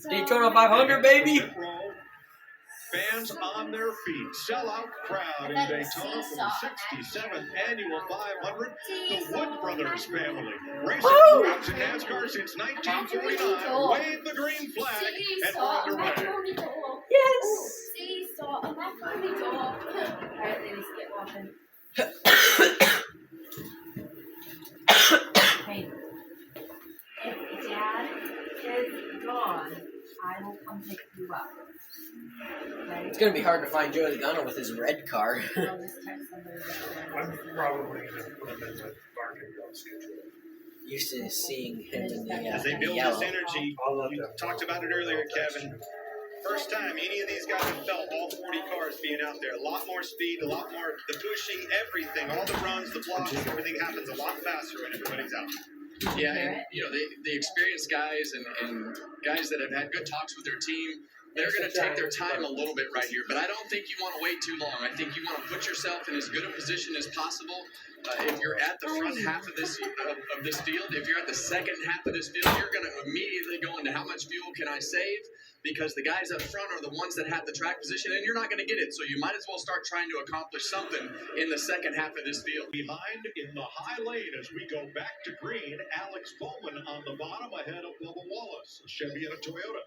Daytona 500, baby. Fans on their feet. Sellout crowd in Daytona for the 67th annual 500. The Wood Brothers family. Racing throughout in NASCAR since 1949. Wave the green flag and we're underway. Yes. Hey, if Dad is gone, I will come pick you up. Okay? It's gonna be hard to find Joey Logano with his red car. I'll just text somebody. I'm probably going to put him in the market schedule. Used to seeing him in the As they build yellow. this energy, you talked about it earlier, Kevin. First time any of these guys have felt all 40 cars being out there. A lot more speed, a lot more, the pushing, everything, all the runs, the blocks, everything happens a lot faster when everybody's out. Yeah, and the experienced guys and guys that have had good talks with their team, they're going to take their time a little bit right here. But I don't think you want to wait too long. I think you want to put yourself in as good a position as possible. If you're at the front half of this field, if you're at the second half of this field, you're going to immediately go into how much fuel can I save? Because the guys up front are the ones that have the track position, and you're not going to get it. So you might as well start trying to accomplish something in the second half of this field. Behind in the high lane as we go back to green, Alex Bowman on the bottom ahead of Bubba Wallace, a Chevy and a Toyota.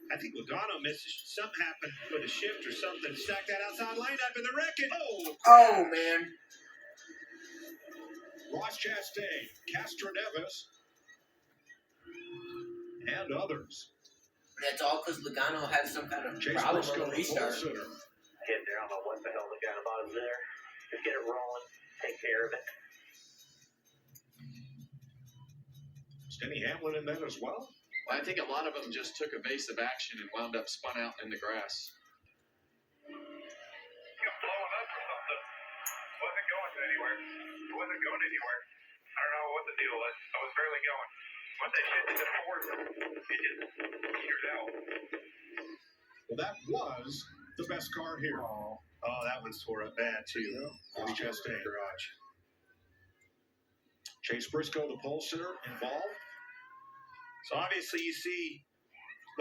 I think Logano misses. Something happened with a shift or something. Stack that outside lineup in the wreck-it. Oh man. Ross Chastain, Castro Neves, and others. That's all because Logano had some kind of Chase problem Briscoe, on the restart. Hit there. I don't know what the hell Logano bottom's there. Just get it rolling. Take care of it. Is Denny Hamlin in that as well? I think a lot of them just took evasive action and wound up spun out in the grass. You're blowing up or something. Wasn't going anywhere. It wasn't going anywhere. I don't know what the deal was. I was barely going. Once I shifted to forward, it just petered out. Well, that was the best car here. Oh, that one's tore up bad, too. Ross Chastain. Garage. Chase Briscoe, the pole sitter, involved. So obviously you see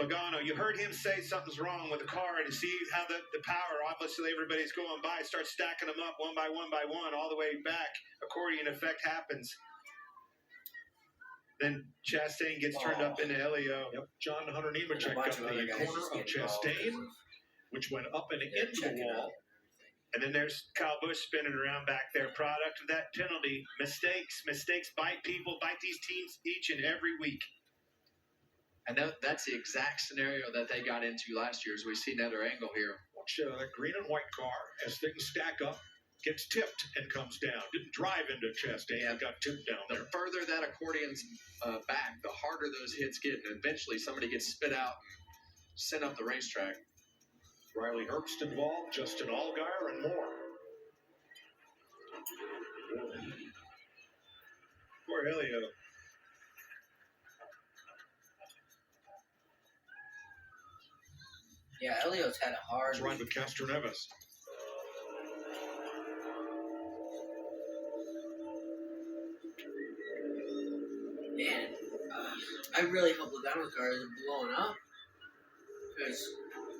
Logano, you heard him say something's wrong with the car, and you see how the power, obviously everybody's going by, starts stacking them up one by one, all the way back. Accordion effect happens. Then Chastain gets turned up into Elio. Yep. John Hunter Nemechek got the corner of Chastain, which went up and into the wall. And then there's Kyle Busch spinning around back there. Product of that penalty. Mistakes bite people, bite these teams each and every week. And that's the exact scenario that they got into last year, as we see another angle here. Watch that green and white car as things stack up, gets tipped and comes down. Didn't drive into Chastain, got tipped down there. The further that accordion's back, the harder those hits get, and eventually somebody gets spit out and sent up the racetrack. Riley Herbst involved, Justin Allgaier, and more. Poor Elio. Yeah, Elio's had a hard. That's right with Castro Neves. Man, I really hope Logano's car isn't blowing up. Because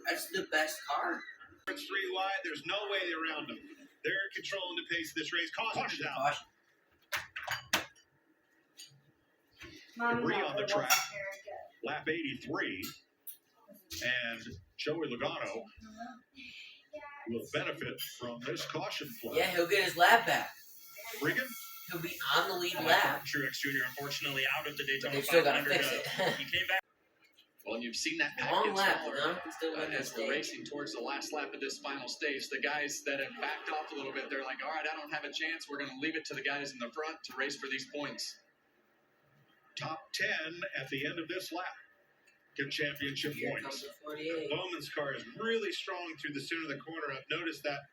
that's the best car. It's 3 wide. There's no way around them. They're controlling the pace of this race. Caution's out. Debris on the track. Lap 83. And Joey Logano will benefit from this caution flag. Yeah, he'll get his lap back. Regan? He'll be on the lead lap. Truex Jr. unfortunately out of the But Daytona they've still got to 500. fix it. He came back. Well, and you've seen that pack Long get lap, smaller Logano can still win as this we're stage. racing towards the last lap of this final stage. The guys that have backed off a little bit, they're like, all right, I don't have a chance. We're going to leave it to the guys in the front to race for these points. Top 10 at the end of this lap. Get championship Here points. comes the 48. Bowman's car is really strong through the center of the corner. I've noticed that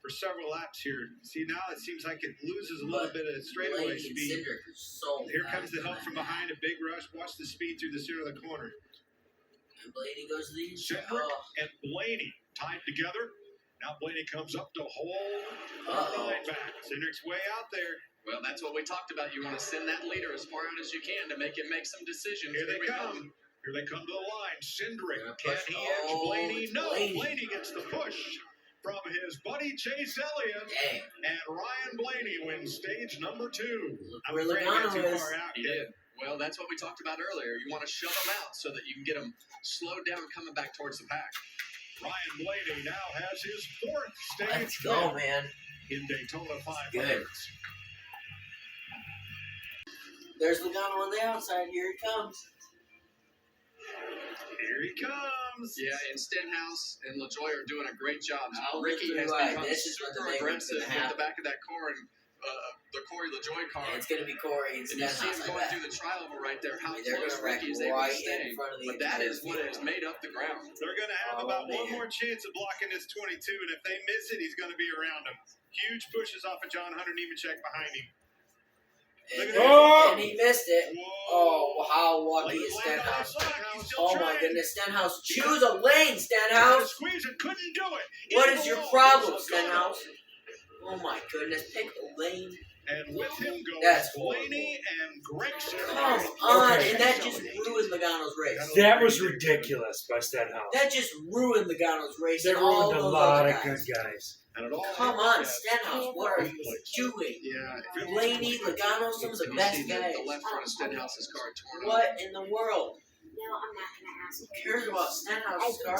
for several laps here. See, now it seems like it loses a little bit of straightaway speed. Here comes the help from behind, a big rush. Watch the speed through the center of the corner. And Blaney goes to the inside. Cedric and Blaney tied together. Now Blaney comes up to hold line back. Cindric's way out there. Well, that's what we talked about. You want to send that leader as far out as you can to make him make some decisions. Here they come. Here they come to the line. Cindric. Can he edge Blaney? No. Blaney gets the push from his buddy Chase Elliott. Dang. And Ryan Blaney wins stage number 2. Where Logano is. He did. Well, that's what we talked about earlier. You want to shove them out so that you can get them slowed down coming back towards the pack. Ryan Blaney now has his 4th stage Let's go, man. in Daytona 500. Good. There's Logano on the outside. Here he comes. Here he comes. Yeah, and Stenhouse and LaJoy are doing a great job. I'll Ricky lift has it right. become This is what super the aggressive gonna at the back of that car and the Corey LaJoy car. And it's going to be Corey and And you see Stenhouse him like going that. through the trioval right there. How They're close gonna wreck Ricky is able right to stay. in front of the But that entire is what field. has made up the ground. They're going to have Oh, about man. one more chance of blocking this 22, and if they miss it, he's going to be around him. Huge pushes off of John Hunter Nemechek behind him. And he missed it. Whoa. Oh, how lucky is Stenhouse. Oh my goodness, Stenhouse. Choose a lane, Stenhouse. Squeeze it, couldn't do it. What In is the your wall. problem, Goes Stenhouse? Oh my goodness, pick a lane. And with him goes That's Blaney and Gregson. Come on, and that just ruined Logano's race. That was ridiculous by Stenhouse. That just ruined Logano's race. They and all ruined a those lot other of good guys. guys. And it all Come on, Stenhouse, what are you doing? Yeah. Blaney, Logano, some of the You best see guys. the left front of Stenhouse's car torn up. What in the world? No, I'm not gonna ask. Who cares about Stenhouse's car?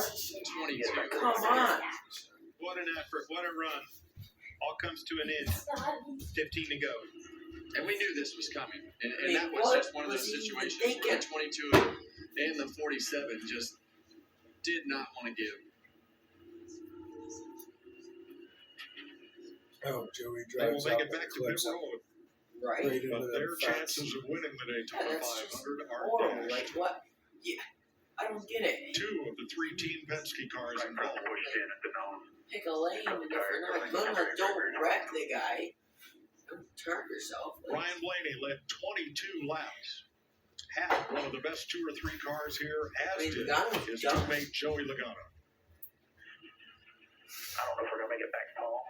22. Come on. What an effort, what a run. All comes to an end. 15 to go. And we knew this was coming. And I mean, that was what just one of was those he even situations thinking? where the 22 and the 47 just did not want to give. Oh, Joey They will drives make out it back to clips pit up road, Right? right into but them their fats. chances of winning the Daytona Yeah, that's just 500 are horrible. dashed. Like what? Yeah, I don't get it. 2 of the 3 Team Penske cars involved. pushed in at the nose. Pick a lane, and if you're not gonna, don't wreck the guy. Don't turn yourself. Like, Ryan Blaney led 22 laps. Had one of the best 2 or 3 cars here, as I mean, did Logano his was dumb. teammate Joey Logano. I don't know if we're gonna make it back, Paul.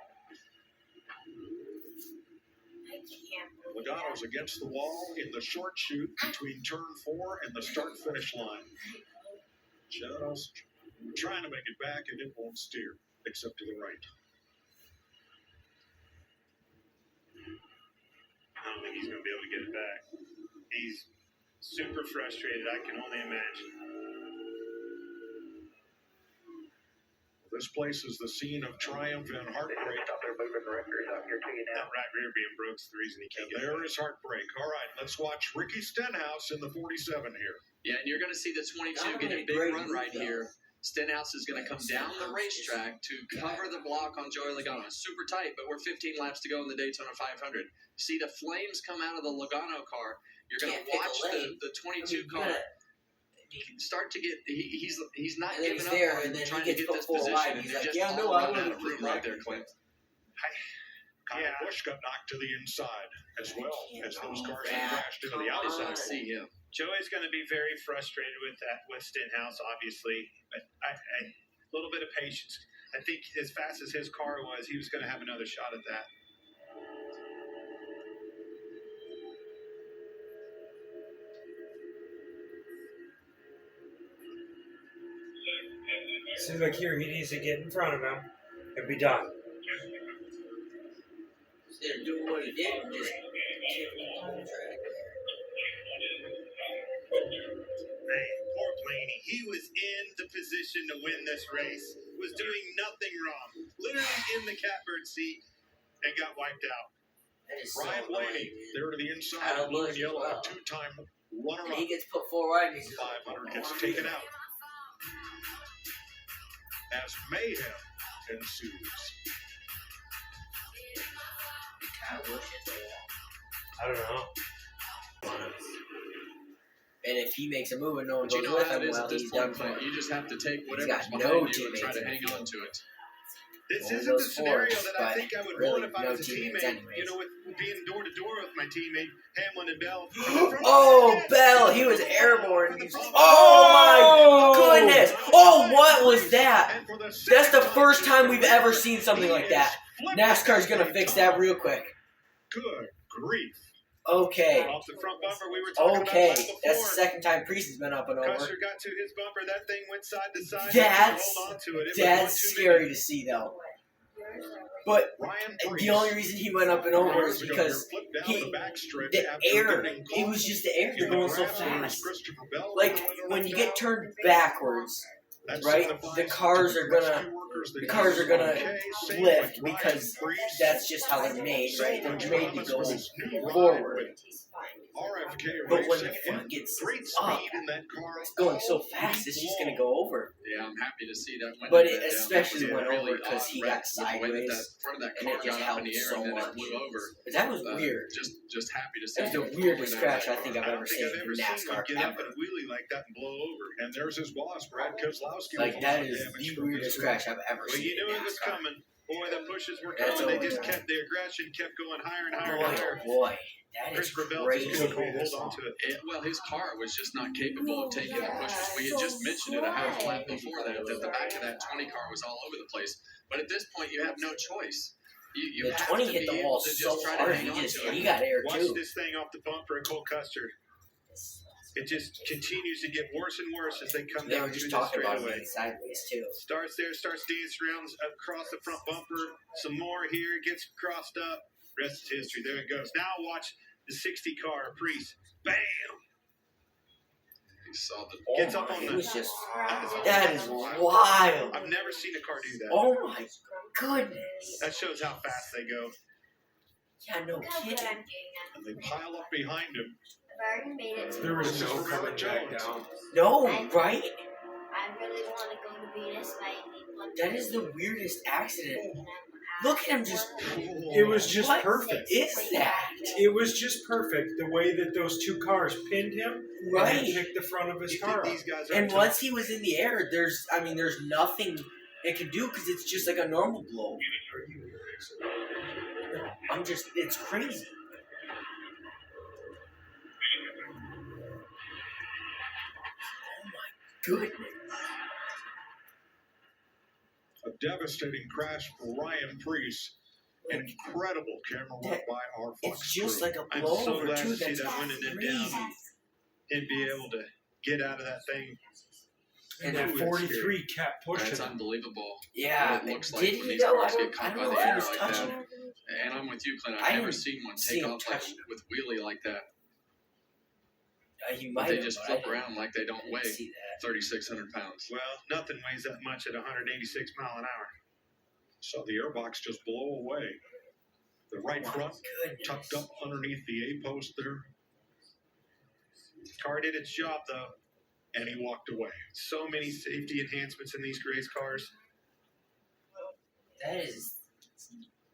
I can't believe Logano's against the wall in the short chute between turn 4 and the start-finish line. Just trying to make it back, and it won't steer, except to the right. I don't think he's going to be able to get it back. He's super frustrated, I can only imagine. This place is the scene of triumph and heartbreak. Stop there moving records out here to you now. That right rear being broke's the reason he can't And get it there back. is heartbreak. All right, let's watch Ricky Stenhouse in the 47 here. Yeah, and you're going to see the 22 That get a made a big great run move, right though. here. Stenhouse is going to come down the Stenhouse racetrack to cover the block on Joey Logano. Super tight, but we're 15 laps to go in the Daytona 500. See the flames come out of the Logano car. You're going to Can't pick a watch lane. the 22 I mean, you car gotta- start to get. He's not And then giving he's up there, on and then he trying gets to get put this full position. wide, And he's they're like, just yeah, no, all I out wanna of keep room right there, wrecking. Clint. Kyle Yeah. Busch got knocked to the inside as well as those cars Yeah, crashed into the come I just outside. want to see him. Joey's going to be very frustrated with that, with Stenhouse, obviously. But a little bit of patience. I think as fast as his car was, he was going to have another shot at that. Seems like here he needs to get in front of him and be done. Instead of doing what he did and just chipping on the track. Man, poor Blaney. He was in the position to win this race. Was doing nothing wrong. Literally in the catbird seat and got wiped out. That is so Ryan Blaney, annoying, man. there to the inside, Kyle blue and Busch as yellow, well. a 2-time And runner-up. he gets put full wide, and he's just 500 gets taken out as mayhem ensues. Kyle Busch hit the wall. I don't know. And if he makes a move and no one But you goes know with how him, it is well, at this he's point, done for. Clint. You just have to take He's whatever's got behind no you and teammates try to in the hang on field. to it. This Only isn't the those scenario fours, that I but think I would really want if I no was a teammates teammate. anyways. You know, with being door to door with my teammate Hamlin and Bell. Oh, Bell, he was airborne. Oh my goodness! Oh, what was that? That's the first time we've ever seen something like that. NASCAR's gonna fix that real quick. Good grief. Okay. Off the front bumper we were talking about Okay. right before. That's the second time Priest has been up and over. Custer got to his bumper. That thing went side to side. That's Hold on to it. that's scary to see though. But the only reason he went up and over is because the air, it was just the air. They're going so fast. Like when you get turned backwards, right? The cars are gonna lift because that's just how they're made, right? They're made to go forward. But when the front gets up, it's going so fast, it's just gonna go over. Yeah, I'm happy to see that. But it especially went over because he got sideways, and it just helped so much. But that was weird. Just happy to see. That's the weirdest crash I think I've ever seen in NASCAR Get up ever. and wheelie like that and blow over. And there's his boss, Brad Kozlowski. Like that is the weirdest crash I've ever Well, seen you in knew it was NASCAR. coming. Boy, the pushes were That's coming. They over. just kept, the aggression kept going higher and higher Boy, and higher. oh boy, that is Chris Rebel crazy. just couldn't hold on to it. Well, his car was just not capable of taking the pushes. We had just mentioned it a half lap before that the back of that 20 car was all over the place. But at this point, you have no choice. You The have 20 to hit be the able wall to so just try to hard, hang on to it. he got air Watch too. this thing off the bumper and Cole Custer. It just continues to get worse and worse as they come They down were just through the talking about straightaway. it sideways too. Starts there, starts dancing around across the front bumper. Some more here, gets crossed up. Rest is history. There it goes. Now watch the 60 car, Priest. Bam! He saw the Gets up on It the. was just, that is wild. I've never seen a car do that. Oh my goodness. That shows how fast they go. Yeah, no kidding. And they pile up behind him. I've already made it to There was This is no for coming Jones. back down. No, right? I really want to go to Venus, but I need one. That is the weirdest accident. Look at him just. It was just What perfect. is that? It was just perfect. The way that those two cars pinned him and Right. then picked the front of his You think car up. these guys are And tough? once he was in the air, there's nothing it can do because it's just like a normal blow. It's crazy. Oh my goodness. A devastating crash for Ryan Priest. Incredible camera work by our Fox It's just crew. like a I'm blow so over glad too. to see That's that winning it crazy. down and be able to get out of that thing. And that 43 kept pushing That's him. unbelievable. Yeah, What it looks like did when he these though? cars I get don't caught by know the if he air was like touching. that. And I'm with you, Clint. I I've never didn't seen one see take him off like, touch it. with wheelie like that. He might They have, just but I flip around like they don't didn't weigh see that. 3,600 pounds. Well, nothing weighs that much at 186 mile an hour. Saw the airbox just blow away. The right My front goodness. tucked up underneath the A post there. Car did its job though, and he walked away. So many safety enhancements in these race cars. That is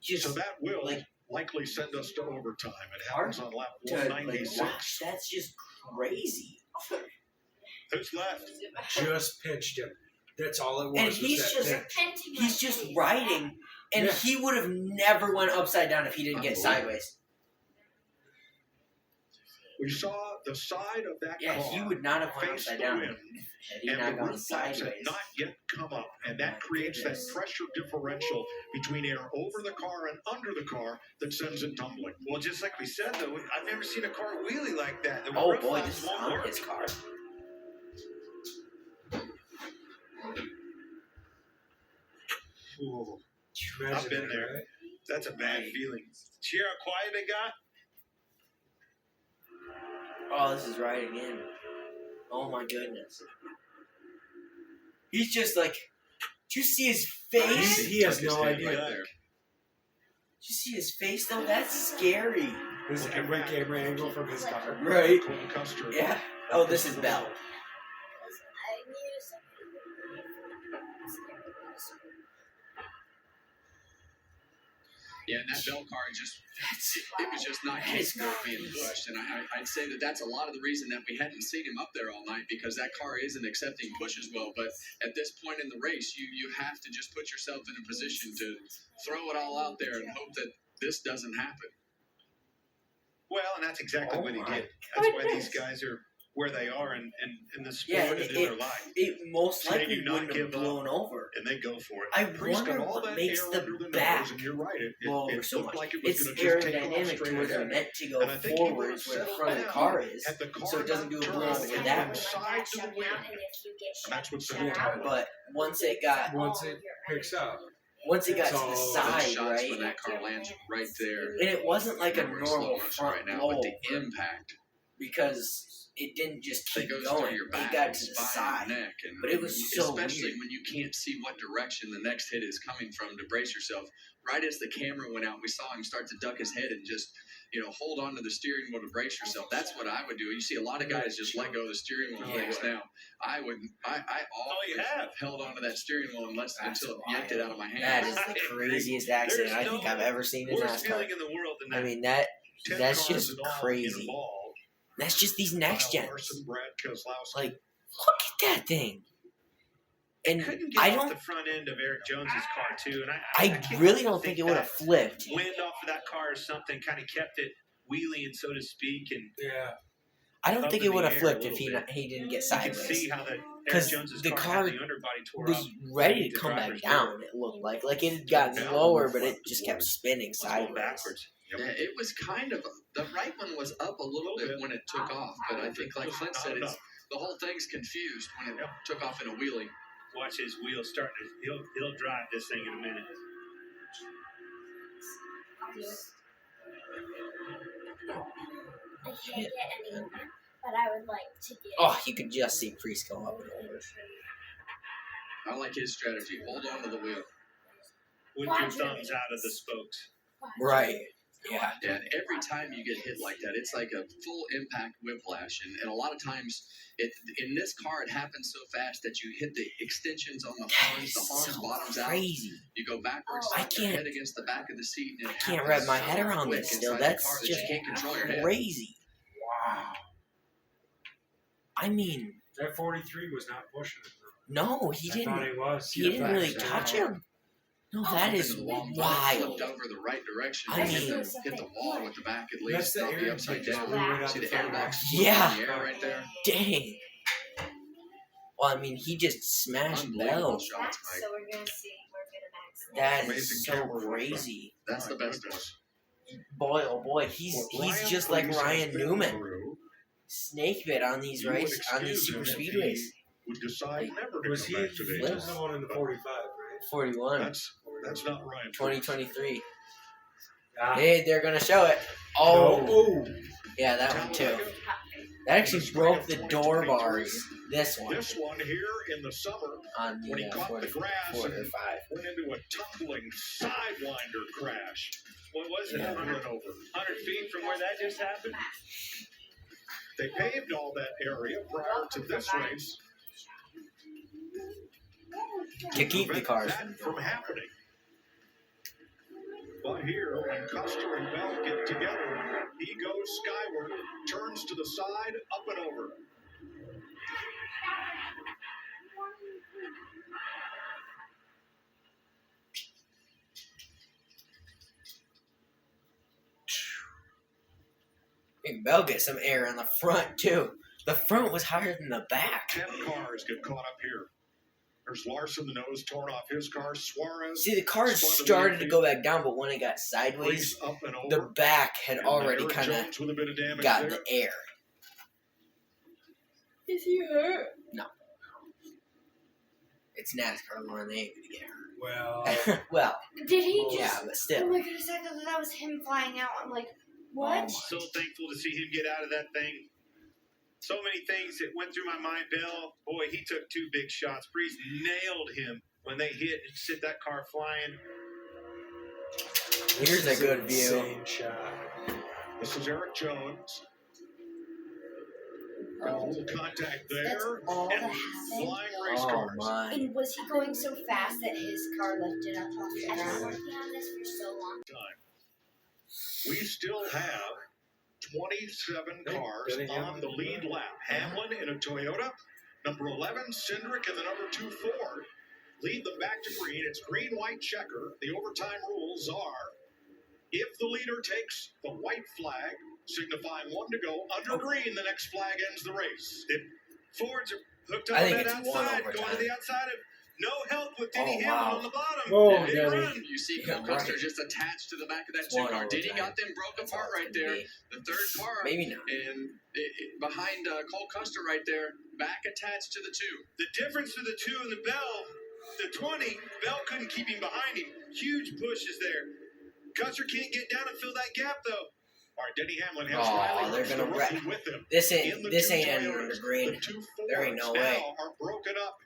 just So that will like likely send us to overtime. It hard happens on lap to like 196. watch. That's just crazy. Who's left? Just pinched him. That's all it was. And was he's that just pinch. he's just riding, and Yeah. he would have never went upside down if he didn't get sideways. We saw the side of that Yeah, car he would not have went face upside the down wind, had he and not the gone roof flaps had sideways. not yet come up, and that creates that pressure differential between air over the car and under the car that sends it tumbling. Well, just like we said, though, I've never seen a car wheelie like that. The Oh roof boy, flaps this is won't on work. his car. Ooh, Can you imagine I've been that, there. right? That's a bad feeling. See how quiet they got? Oh, this is riding in. Oh my goodness. He's just like, do you see his face? He has Took his no head idea. right there. Do you see his face though? That's scary. This is every camera angle from his car. Right. Cole Custer. Yeah. Oh, this is Bell. Yeah, and that Bell car it was just not That is capable of being crazy. pushed. And I'd say that's a lot of the reason that we hadn't seen him up there all night, because that car isn't accepting push as well. But at this point in the race, you have to just put yourself in a position to throw it all out there and hope that this doesn't happen. Well, and that's exactly what he did. That's why these guys are where they are in the sport Yeah, and in their life. it most So they likely do not wouldn't have give up. blown over. And they go for it. I Priest got wonder all what that makes air the under the back nose, and you're right. blow over It so looked much. like it was It's going to just take off aerodynamic straight to where they're ahead. meant to go And I think he would have forwards where the settled front of the down car is, had the car so it doesn't do a not blow turned over from that one way. side to the wind. And if you get And that's what shut set it out, up. But once it got picks up. once it got to So, the The side, shots right, when that car lands right there. and it wasn't like a We're in normal slow motion front right now, blow but over the impact because it didn't just that keep goes going. through your It back got and to the spine side. and neck, and But it was so especially weird. when you can't see what direction the next hit is coming from to brace yourself. Right as the camera went out, we saw him start to duck his head and just hold on to the steering wheel to brace yourself. That's what I would do. You see a lot of guys just let go of the steering wheel things now. I wouldn't. I always held on to that steering wheel until it yanked it out of my hand. That is the craziest accident I think I've ever seen in Worst NASCAR. feeling in the world than that. I mean 10 that's cars just in all crazy. involved. That's just these next Kyle gens. Larson, Brad Keselowski. Like, look at that thing. And Couldn't get I off don't. the front end of Eric Jones's car too, and I can't really don't think it would have that flipped. wind off of that car or something kind of kept it wheeling, so to speak, and Yeah. I don't up think in it would the have air flipped a if little bit. he didn't get you can sideways. see how that Eric 'Cause Jones's the car car had the underbody tore Was up. ready to The come back driver's down. It looked like it had gotten lower, but it just kept spinning Let's go sideways. backwards. Yeah, it was kind of the right one was up a little bit when it took off, but I think, like Clint said, the whole thing's confused when it took off in a wheelie. Watch his wheels starting to. He'll drive this thing in a minute. I can't get any more, but I would like to get. Oh, you could just see Priest go up and over. I like his strategy. Hold on to the wheel. With your thumbs out of the spokes. Right. Yeah. Yeah, and every time you get hit like that, it's like a full impact whiplash. And a lot of times, in this car, it happens so fast that you hit the extensions on the horns. The horns bottoms crazy. out. You go backwards, I slap your can't- head against the back of the seat. And I it can't happens wrap my so head around quick this still. inside the That's car that just you can't control your head. crazy. Wow. I mean, That 43 was not pushing it. no, he I thought didn't. he was. He didn't really touch him. No, that is The wall wild. flipped over the right direction. I and mean- hit the wall with the back at That's least. the Not the air upside just down. blew right out See the the front. airbox Yeah. in the air right there? Dang. Well, I mean, he just smashed Unbelievable Bell. shots, Mike. So we're gonna see. We're gonna max. That Amazing is so camera work. crazy. That's the best one. Boy, oh boy, he's just like Ryan Newman. Snake bit on these on these super speedways. Would decide Like, never to Was come he back today. flipped? the one in the 45, right? 41, That's not Ryan. 2023. Ah. Hey, they're gonna show it. Oh, yeah, that one too. That actually broke the door bars. This one This one here in the summer on when he the caught the grass 45. went into a tumbling sidewinder crash. What was it? Yeah. 100 over. 100 feet from where that just happened? They paved all that area prior to this race To keep the prevent cars that from happening. But here, when Custer and Bell get together, he goes skyward, turns to the side, up and over. And Bell get some air on the front too. The front was higher than the back. 10 cars get caught up here. There's Larson, the nose torn off his car. Suarez. See, the car started to go back down, but when it got sideways, Reese up and over. the back had And already Eric kind of Jones with a bit of damage got there. the air. Is he hurt? No. It's NASCAR, Lauren. They ain't gonna get Well, hurt. Well, Did he just? yeah, but Oh still. my goodness! I thought that was him flying out. I'm like, what? So thankful to see him get out of that thing. So many things that went through my mind. Bell, boy, he took 2 big shots. Breeze nailed him when they hit and sent that car flying. Here's a good view. insane shot. This is Eric Jones. All the contact there. That's all that And happened. flying race Oh cars. my. And was he going so fast that his car lifted up off the I've been ground? working on this for so long. We still have 27 cars on the lead lap. Hamlin in a Toyota. Number 11, Cindric, and the number 2, Ford. Lead them back to green. It's green, white, checker. The overtime rules are if the leader takes the white flag, signifying 1 to go. Under green, the next flag ends the race. Fords are hooked up I on think that it's one outside, going to overtime. the outside of no help with Denny Oh, Hamlin wow. on the bottom. Oh, Big Denny. run. You see Yeah, Cole Custer right. just attached to the back of that It's 2 one car. Denny overtime. got them broke That's all apart it's right gonna there. be. The third car. Maybe not. And behind Cole Custer right there, back attached to the 2. The difference to the 2 and the Bell, the 20, Bell couldn't keep him behind him. Huge pushes there. Custer can't get down and fill that gap, though. All right, Denny Hamlin has Riley they're Herbst, gonna the rookie, with him. This In the ain't two ending Toyotas, under green. The 2 There ain't Fords no way. now are broken up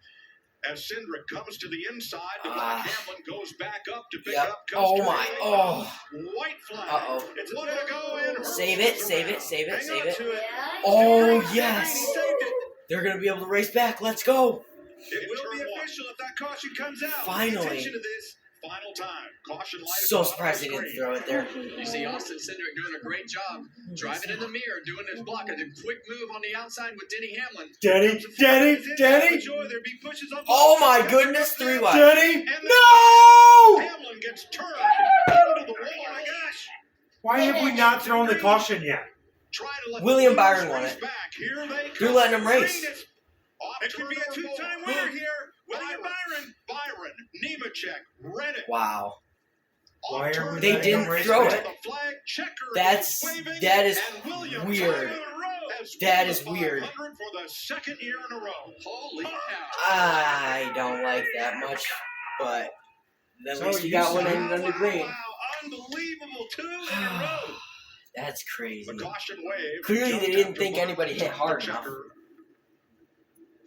as Cindric comes to the inside. The black Hamlin goes back up to pick Yep. up Oh Custer. my. Oh. White flag. Uh-oh. It's 1 to go in. Save it, save it, save it, Hang save on it. to it. Oh, yes. He saved it. They're going to be able to race back. Let's go. It will be official if that caution comes out. Finally. Pay attention to this. Final time. Caution light. So surprised they didn't throw it there. You see Austin Cindric doing a great job driving in the mirror, doing his block, and a quick move on the outside with Denny Hamlin. Denny. There be pushes on Oh my goodness, 3 wide. Denny. And No! Hamlin gets turned into the wall. Oh my gosh. Why have we not thrown the caution yet? Trying to let William the Byron leaders won race it. back. Here they You're come. letting them race. It could be a 2-time winner here. William Byron, Nemechek, Reddick. Wow. Why are we They letting didn't them race throw back? it. The flag checker That is and weird. has That won is the weird. 500 for the 2nd year in a row. Holy cow. I don't like that much, but at So least you you got one see- ended under green. Wow, unbelievable 2 in a row. That's crazy. The caution wave. Clearly they jumped didn't after think one anybody hit hard enough. checker.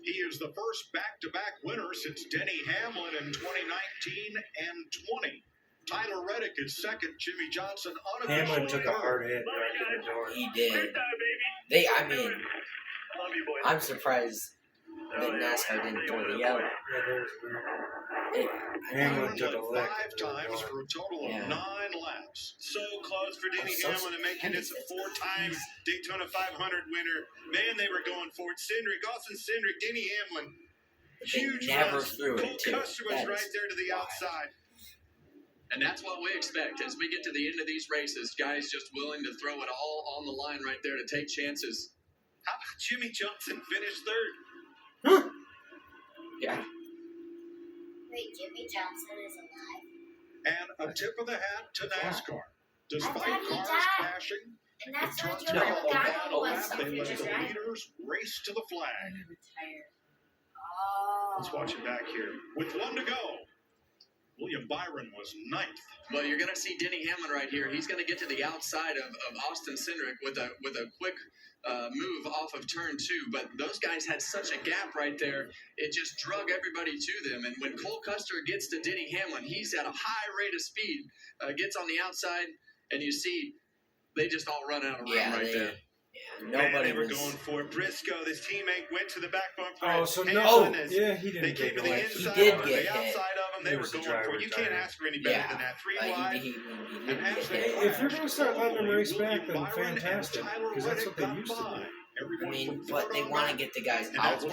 He is the first back-to-back winner since Denny Hamlin in 2019 and 20. Tyler Reddick is second. Jimmy Johnson unofficially Hamlin took a third. hard hit right in the door. He did. I'm surprised that NASCAR didn't throw the yellow. Yeah, that was weird. Hamlin Hamlin took a won lick. 5 times for a total of 9 laps. So close for Denny So Hamlin to making it a 4-time Daytona 500 winner. Man, they were going for it. Austin Cindric, Denny Hamlin. They Huge never runs. threw it, Cole too. Custer was That right is there to the wild. outside. And that's what we expect as we get to the end of these races. Guys just willing to throw it all on the line right there to take chances. How about Jimmy Johnson finished 3rd? Yeah. Wait, Jimmy Johnson is alive? And a tip of the hat to NASCAR. Despite thought he cars died. crashing And and that's what trucks your being No. on the guy final was lap, they let selfish, the right? leaders race to the flag. Retired. Oh. Let's watch it back here. With 1 to go, William Byron was 9th. Well, you're going to see Denny Hamlin right here. He's going to get to the outside of Austin Cindric with a quick move off of turn 2. But those guys had such a gap right there, it just drug everybody to them. And when Cole Custer gets to Denny Hamlin, he's at a high rate of speed, gets on the outside, and you see they just all run out of room there. Man, Nobody they were was. going for it. Briscoe, this teammate, went to the back bumper. Oh, so Hamlin no. is- Yeah, he They didn't came get to the away. inside He did of them, get the hit. outside of them. They He were was the going for it. driver You can't tired. ask for any better Yeah. than that. 3 Like, wide. he And didn't as get they hit. If you're going to start letting them race back, then Byron and fantastic. Tyler Because that's what they Reddick used to got do. by. I Everyone mean, from but they third on want to back. get the guys And out that's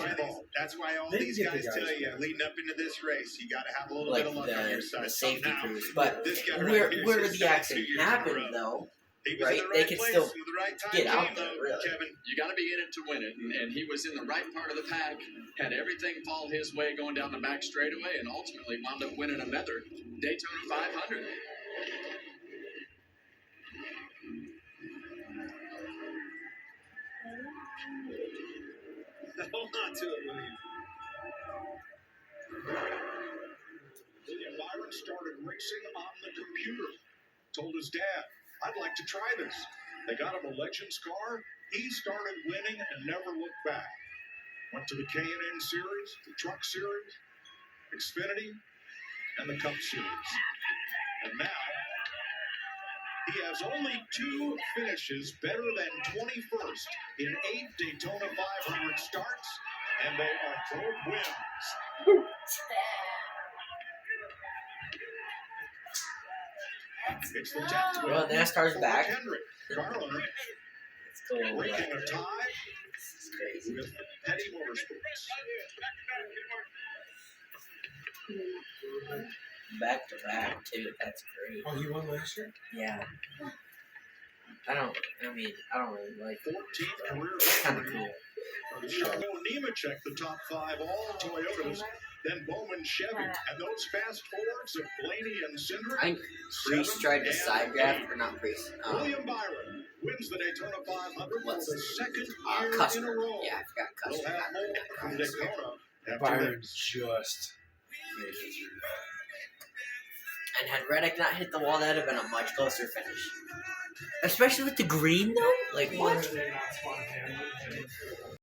why all They these get the guys guys tell you, back. leading up into this race, you got to have a little like bit of luck on your side. the safety Now, crews. But this guy where right here where is the 2 accident years in a happened, row. though, He was right? in the They right could place still at the right time get out game, there, though, really. Kevin. You got to be in it to win it, and he was in the right part of the pack, had everything fall his way going down the back straightaway, and ultimately wound up winning another Daytona 500. Hold on to it, William. William Byron started racing on the computer. Told his dad, I'd like to try this. They got him a Legends car. He started winning and never looked back. Went to the K&N Series, the Truck Series, Xfinity, and the Cup Series. And now, he has only 2 finishes better than 21st in 8 Daytona 500 starts, and they are both wins. It's the 10th win Well, NASCAR's for back. Hendrick. Garland It's cool. breaking a tie This is crazy. with Petty Motorsports. Back to back too. That's great. Oh, he won last year? Yeah. I don't really like it. 14th career It's kind of cool. Chicago Nemechek, the top 5 all Toyotas. Then Bowman, Chevy, and those fast forwards of Blaney and Cindric. I think Priest tried to side draft, or not Priest. William Byron wins the Daytona 500 for the second year Custer. in a row. Yeah, I forgot We'll Custer. have more from Daytona after Byron this. just. And had Reddick not hit the wall, that'd have been a much closer finish. Especially with the green, though. Like, Why what? are they not spun him?